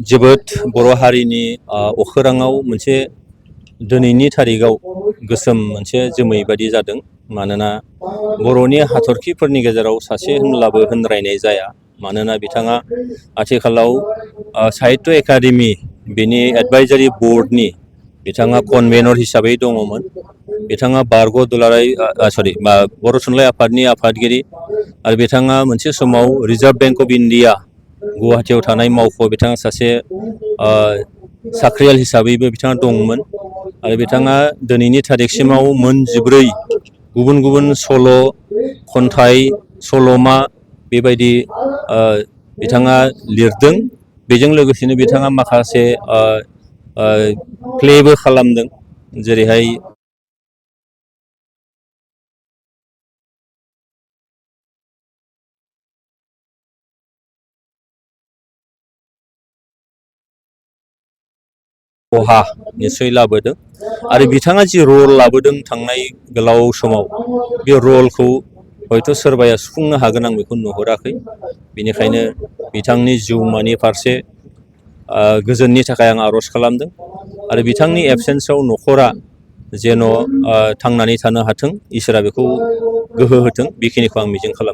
जोबोद बर' हारिनि अखोराङाव मोनसे दिनैनि थारिखआव गोसोम मोनसे जोमै बादि जादों। मानोना बर'नि हाथरखिफोरनि गेजेराव सासे होनब्लाबो होनद्रायनाय जाया। मानोना बिथाङा आथिखालाव साहित्य एकाडेमि बेनि एडभाइजारि बर्डनि बिथाङा कनभेनर हिसाबै दङमोन। बिथाङा बारग' दुलाराय बर' थुनलाइ आफादनि आफादगिरि आरो बिथाङा मोनसे समाव रिजार्भ बेंक अफ इन्डिया गुवाहाटियाव थानाय मावख' बिथाङा सासे साख्रियाल हिसाबैबो बिथाङा दंमोन आरो बिथाङा दिनैनि थारिखसिमाव मोन 14 गुबुन गुबुन सल', खन्थाइ, सल'मा बेबायदि बिथाङा लिरदों। बेजों लोगोसेनो बिथाङा माखासे प्लेबो खालामदों, जेरैहाय खहा निस्सय लाबोदों आरो बिथाङा जि रल लाबोदों थांनाय गोलाव समाव, बे रलखौ हयथ' सोरबाया सुफुंनो हागोन, आं बेखौ नुहुराखै। बेनिखायनो बिथांनि जिउमानि फारसे गोजोननि थाखाय आं आर'ज खालामदों आरो बिथांनि एबसेन्सआव न'खरा जेन' थांनानै थानो हाथों, इसोरा बेखौ गोहो होथों, बेखिनिखौ आं मिजिं खालामो।